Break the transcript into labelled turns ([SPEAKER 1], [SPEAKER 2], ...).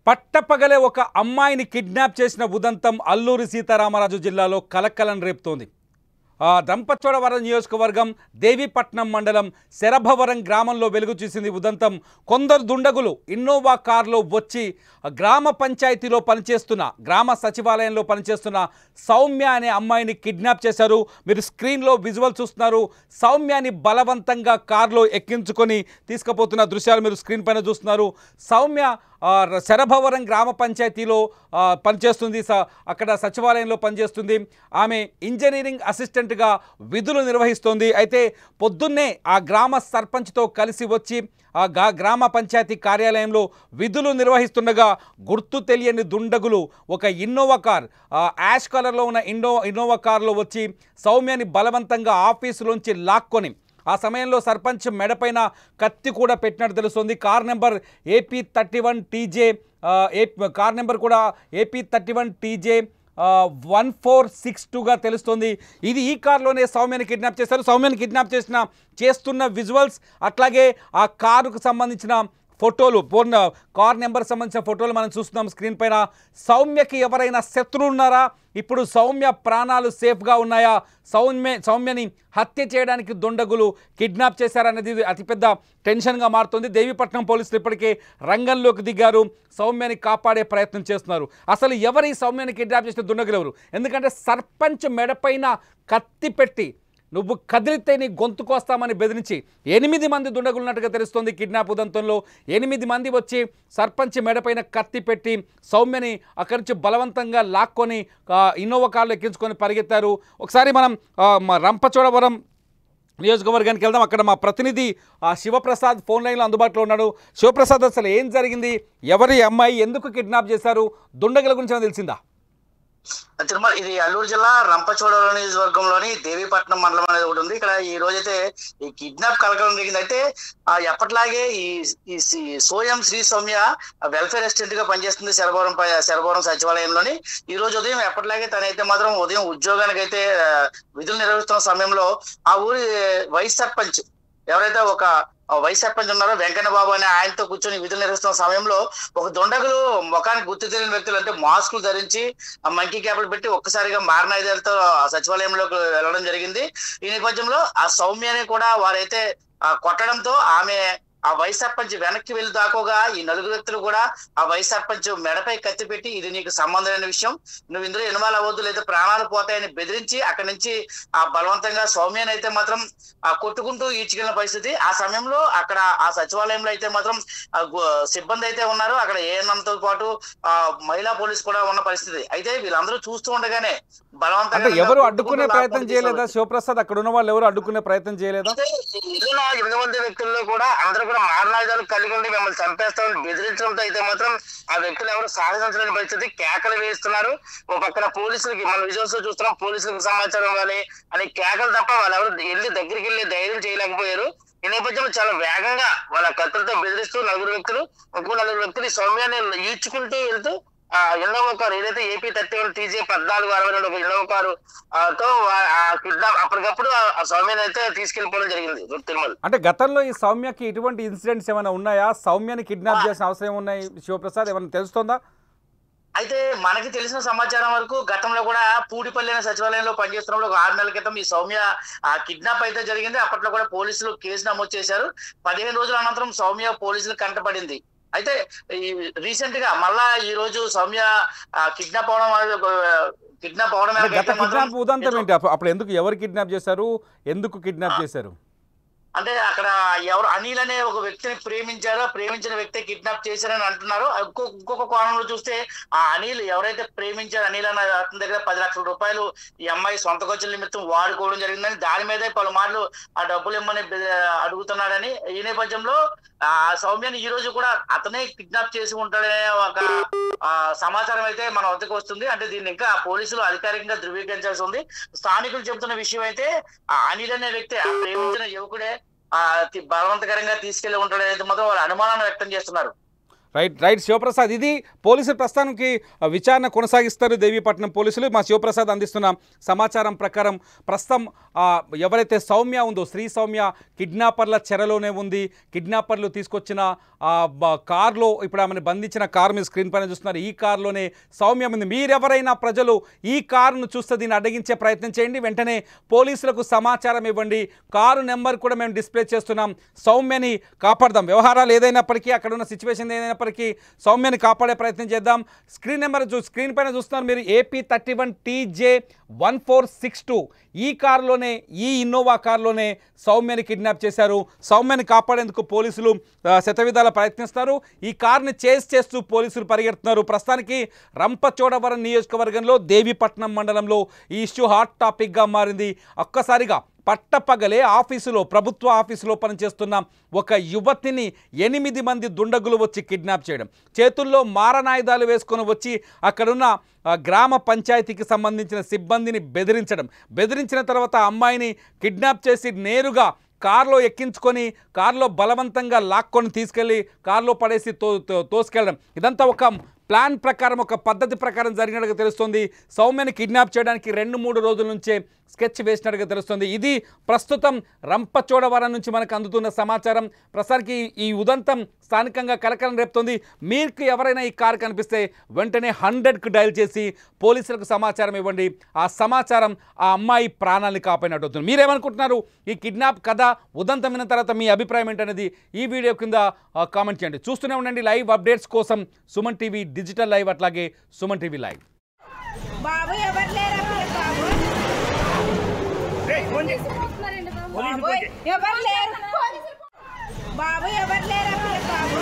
[SPEAKER 1] పట్టపగలే ఒక అమ్మాయిని కిడ్నాప్ చేసిన ఉదంతం అల్లూరి సీతారామరాజు జిల్లాలో కలకలం రేపుతోంది. రంపచోడవరం నియోజకవర్గం దేవీపట్నం మండలం శరభవరం గ్రామంలో వెలుగు చూసింది ఉదంతం. కొందరు దుండగులు ఇన్నోవా కారులో వచ్చి గ్రామ పంచాయతీలో పనిచేస్తున్న గ్రామ సచివాలయంలో పనిచేస్తున్న సౌమ్య అనే అమ్మాయిని కిడ్నాప్ చేశారు. మీరు స్క్రీన్లో విజువల్ చూస్తున్నారు. సౌమ్యని బలవంతంగా కారులో ఎక్కించుకొని తీసుకుపోతున్న దృశ్యాలు మీరు స్క్రీన్ పైన చూస్తున్నారు. సౌమ్య శరభవరం గ్రామ పంచాయతీలో పనిచేస్తుంది, అక్కడ సచివాలయంలో పనిచేస్తుంది. ఆమె ఇంజనీరింగ్ అసిస్టెంట్గా విధులు నిర్వహిస్తోంది. అయితే పొద్దున్నే ఆ గ్రామ సర్పంచ్తో కలిసి వచ్చి ఆ గ్రామ పంచాయతీ కార్యాలయంలో విధులు నిర్వహిస్తుండగా గుర్తు తెలియని దుండగులు ఒక ఇన్నోవా కార్, యాష్ కలర్లో ఉన్న ఇన్నోవా కార్లో వచ్చి సౌమ్యని బలవంతంగా ఆఫీసులోంచి లాక్కొని ఆ సమయంలో సర్పంచ్ మెడపైన కత్తి కూడా పెట్టినట్టు తెలుస్తుంది. Car number AP31TJ, car number కూడా AP31TJ 1462గా తెలుస్తుంది. ఈ కార్లోనే సౌమ్యని కిడ్నాప్ చేశారు. సౌమ్యని కిడ్నాప్ చేస్తున్న విజువల్స్, అట్లాగే ఆ కారుకు సంబంధించిన ఫోటోలు, కార్ నెంబర్ సంబంధించిన ఫోటోలు మనం చూస్తున్నాం స్క్రీన్ పైన. సౌమ్యకి ఎవరైనా శత్రువులు ఉన్నారా? ఇప్పుడు సౌమ్య ప్రాణాలు సేఫ్గా ఉన్నాయా? సౌమ్యని హత్య చేయడానికి దుండగులు కిడ్నాప్ చేశారనేది అతిపెద్ద టెన్షన్గా మారుతుంది. దేవీపట్నం పోలీసులు ఇప్పటికే రంగంలోకి దిగారు, సౌమ్యని కాపాడే ప్రయత్నం చేస్తున్నారు. అసలు ఎవరు ఈ సౌమ్యని కిడ్నాప్ చేసిన దుండగులు ఎవరు? ఎందుకంటే సర్పంచ్ మెడపైన కత్తి పెట్టి నువ్వు కదిలితే నీ గొంతు కోస్తామని బెదిరించి 8 మంది దుండగులు ఉన్నట్టుగా తెలుస్తోంది. కిడ్నాప్ ఉదంతంలో 8 మంది వచ్చి సర్పంచ్ మెడపైన కత్తి పెట్టి సౌమ్యని అక్కడి నుంచి బలవంతంగా లాక్కొని ఇన్నోవా కార్లు ఎక్కించుకొని పరిగెత్తారు. ఒకసారి మనం రంపచోడవరం నియోజకవర్గానికి వెళ్దాం. అక్కడ మా ప్రతినిధి శివప్రసాద్ ఫోన్ లైన్లో అందుబాటులో ఉన్నాడు. శివప్రసాద్, అసలు ఏం జరిగింది? ఎవరి అమ్మాయి, ఎందుకు కిడ్నాప్ చేశారు? దుండగుల గురించి ఏమైనా తెలిసిందా?
[SPEAKER 2] తిరుమల, ఇది అల్లూరు జిల్లా రంపచోడవరం నియోజకవర్గంలోని దేవీపట్నం మండలం అనేది ఒకటి ఉంది. ఇక్కడ ఈ రోజైతే ఈ కిడ్నాప్ కలకలం జరిగింది. అయితే ఎప్పటిలాగే ఈ సోయం శ్రీ సౌమ్య వెల్ఫేర్ అసిస్టెంట్ గా పనిచేస్తుంది శరభవరం సచివాలయంలోని. ఈ రోజు ఉదయం ఎప్పటిలాగే తనైతే మాత్రం ఉదయం ఉద్యోగానికి అయితే విధులు నిర్వహిస్తున్న సమయంలో ఆ ఊరి వైస్ సర్పంచ్ ఎవరైతే ఒక వైస్ సర్పంచ్ ఉన్నారో వెంకన్న బాబు అనే ఆయనతో కూర్చొని విధులు నిర్వహిస్తున్న సమయంలో ఒక దుండగులు ముఖానికి గుర్తు తెలియని వ్యక్తులు, అంటే మాస్కులు ధరించి మంకీ క్యాప్లు పెట్టి ఒక్కసారిగా మారణాయుధాలతో సచివాలయంలోకి వెళ్ళడం జరిగింది. ఈ నేపథ్యంలో ఆ సౌమ్యని కూడా వారైతే కొట్టడంతో ఆమె ఆ వైస్ సర్పంచ్ వెనక్కి వెళ్ళి దాకోగా ఈ 4 వ్యక్తులు కూడా ఆ వైస్ సర్పంచ్ మెడపై కత్తి పెట్టి ఇది నీకు సంబంధమైన విషయం, నువ్వు ఇందులో ఇన్వాల్వ్ అవ్వద్దు లేదా ప్రాణాలు పోతాయని బెదిరించి అక్కడి నుంచి ఆ బలవంతంగా సౌమ్యని అయితే మాత్రం కొట్టుకుంటూ ఈడ్చుకెళ్ళిన పరిస్థితి. ఆ సమయంలో అక్కడ ఆ సచివాలయంలో అయితే మాత్రం సిబ్బంది అయితే ఉన్నారు. అక్కడ ఏఎన్ఎంతో పాటు మహిళా పోలీసు కూడా ఉన్న పరిస్థితి. అయితే వీళ్ళందరూ చూస్తూ ఉండగానే బలవంతంగా
[SPEAKER 1] ఎవరు అడ్డుకునే ప్రయత్నం చేయలేదా శివప్రసాద్? అక్కడ ఉన్న వాళ్ళు ఎవరు అడ్డుకునే ప్రయత్నం చేయలేదా?
[SPEAKER 2] 8 మంది వ్యక్తుల్లో కూడా అందరూ కూడా మారణాయుధాలు కలిగి ఉండి మిమ్మల్ని చంపేస్తామని బెదిరించడంతో అయితే మాత్రం ఆ వ్యక్తులు ఎవరు సాధించలేని పరిస్థితి, కేకలు వేస్తున్నారు. ఒక పక్కన పోలీసులకి, మన విజువల్స్ లో చూస్తున్నాం, పోలీసులకు సమాచారం ఇవ్వాలి అని కేకలు తప్ప వాళ్ళు ఎవరు దగ్గరికి వెళ్ళి ధైర్యం చేయలేకపోయారు. ఈ నేపథ్యంలో చాలా వేగంగా వాళ్ళ కత్తులతో బెదిరిస్తూ 4 వ్యక్తులు, ఇంకో 4 వ్యక్తులు సౌమ్యాన్ని ఈడ్చుకుంటూ వెళ్తూ ఇన్నోవా కారు ఏదైతే AP31TJ 1462 ఒక ఇన్నోవా కారు తో కిడ్నాప్ అప్పటికప్పుడు ఆ సౌమ్యని అయితే తీసుకెళ్లిపోవడం జరిగింది. తిరుమల,
[SPEAKER 1] అంటే గతంలో ఈ సౌమ్యకి ఇటువంటి ఇన్సిడెంట్స్ ఏమైనా ఉన్నాయా? సౌమ్యని కిడ్నాప్ చేసిన అవసరం ఉన్నాయి శివప్రసాద్, ఏమైనా తెలుస్తుందా?
[SPEAKER 2] అయితే మనకి తెలిసిన సమాచారం వరకు గతంలో కూడా పూడిపల్లి అనే సచివాలయంలో పనిచేస్తున్నప్పుడు ఒక 6 నెలల క్రితం ఈ సౌమ్య కిడ్నాప్ అయితే జరిగింది. అప్పట్లో కూడా పోలీసులు కేసు నమోదు చేశారు. 15 రోజుల అనంతరం సౌమ్య పోలీసులు కంటపడింది. అయితే రీసెంట్ గా మళ్ళా ఈ రోజు సౌమ్య కిడ్నాప్ అవడం
[SPEAKER 1] ఉదంతం ఏంటి? అప్పుడు ఎవరు కిడ్నాప్ చేశారు? ఎందుకు కిడ్నాప్ చేశారు?
[SPEAKER 2] అంటే అక్కడ ఎవరు అనిల్ అనే ఒక వ్యక్తిని ప్రేమించారో, ప్రేమించిన వ్యక్తి కిడ్నాప్ చేశారని అంటున్నారు. ఇంకొక కోణంలో చూస్తే ఆ అనిల్ ఎవరైతే ప్రేమించారో అనిల్ అన్న అతని దగ్గర 10 లక్షల రూపాయలు ఈ అమ్మాయి సొంత ఖర్చుల నిమిత్తం వాడుకోవడం జరిగిందని, దాని మీదే పలుమార్లు ఆ డబ్బులు ఇమ్మని అడుగుతున్నాడని. ఈ నేపథ్యంలో ఆ సౌమ్యని ఈ రోజు కూడా అతనే కిడ్నాప్ చేసి ఉంటాడనే ఒక సమాచారం అయితే మన వద్దకు వస్తుంది. అంటే దీన్ని ఇంకా పోలీసులు అధికారికంగా ధృవీకరించాల్సి ఉంది. స్థానికులు చెబుతున్న విషయం అయితే ఆ అనిల్ అనే వ్యక్తి ఆ ప్రేమించిన యువకుడే బలవంతకరంగా తీసుకెళ్లి ఉంటాడనేది మాత్రం వాళ్ళు అనుమానాన్ని వ్యక్తం చేస్తున్నారు.
[SPEAKER 1] రైట్ శివప్రసాద్, ఇది పోలీసులు ప్రస్తుతానికి విచారణ కొనసాగిస్తారు దేవీపట్నం పోలీసులు. మా శివప్రసాద్ అందిస్తున్న సమాచారం ప్రకారం ప్రస్తుతం ఎవరైతే సౌమ్య ఉందో, శ్రీ సౌమ్య కిడ్నాపర్ల చెరలోనే ఉంది. కిడ్నాపర్లు తీసుకొచ్చిన కార్లో ఇప్పుడు ఆమెను బంధించిన కారు మీద స్క్రీన్ పైన చూస్తున్నారు. ఈ కారులోనే సౌమ్య ఉంది. మీరెవరైనా ప్రజలు ఈ కారును చూస్తే దీన్ని అడ్డగించే ప్రయత్నం చేయండి, వెంటనే పోలీసులకు సమాచారం ఇవ్వండి. కారు నెంబర్ కూడా మేము డిస్ప్లే చేస్తున్నాం. సౌమ్యని కాపాడదాం. వ్యవహారాలు ఏదైనప్పటికీ, అక్కడ ఉన్న సిచ్యువేషన్ ఏదైనప్పటికీ సౌమ్యని కాపాడే ప్రయత్నం చేద్దాం. స్క్రీన్ పైన చూస్తున్నారు మీరు, AP31 TJ1462. ఈ కారులోనే, ఈ ఇన్నోవా కారులోనే సౌమ్యని కిడ్నాప్ చేశారు. సౌమ్యని కాపాడేందుకు పోలీసులు శతవిధాల ప్రయత్నిస్తారు. ఈ కారుని చేస్తూ పోలీసులు పరిగెడుతున్నారు. ప్రస్తుతానికి రంపచోడవరం నియోజకవర్గంలో దేవీపట్నం మండలంలో ఈ ఇష్యూ హాట్ టాపిక్గా మారింది. ఒక్కసారిగా పట్టపగలే ప్రభుత్వ ఆఫీసులో పనిచేస్తున్న ఒక యువతిని 8 మంది దుండగులు వచ్చి కిడ్నాప్ చేయడం, చేతుల్లో మారణాయుధాలు వేసుకొని వచ్చి అక్కడున్న గ్రామ పంచాయతీకి సంబంధించిన సిబ్బందిని బెదిరించిన తర్వాత అమ్మాయిని కిడ్నాప్ చేసి నేరుగా కారులో ఎక్కించుకొని కారులో బలవంతంగా లాక్కొని తీసుకెళ్ళి కారులో పడేసి తోసుకెళ్ళడం, ఇదంతా ఒక ప్లాన్ ప్రకారం, ఒక పద్ధతి ప్రకారం జరిగినట్టుగా తెలుస్తుంది. సౌమ్యని కిడ్నాప్ చేయడానికి 2-3 రోజుల నుంచే స్కెచ్ వేసినట్టుగా తెలుస్తుంది. ఇది ప్రస్తుతం రంపచోడవరం నుంచి మనకు అందుతున్న సమాచారం. ప్రస్తుతానికి ఈ ఉదంతం స్థానికంగా కలకలం రేపుతుంది. మీకు ఎవరైనా ఈ కారు కనిపిస్తే వెంటనే 100కు డయల్ చేసి పోలీసులకు సమాచారం ఇవ్వండి. ఆ సమాచారం ఆ అమ్మాయి ప్రాణాన్ని కాపాడినట్టు అవుతుంది. మీరేమనుకుంటున్నారు? ఈ కిడ్నాప్ కథ ఉదంతం విన్న తర్వాత మీ అభిప్రాయం ఏంటనేది ఈ వీడియో కింద కామెంట్ చేయండి. చూస్తూనే ఉండండి లైవ్ అప్డేట్స్ కోసం సుమన్ టీవీ డిజిటల్ లైవ్, అట్లాగే సుమన్ టీవీ లైవ్.
[SPEAKER 3] బాబు ఎవరు లేరు, బాబు ఎవరు లేరు, బాబు ఎవరు లేరు, బాబు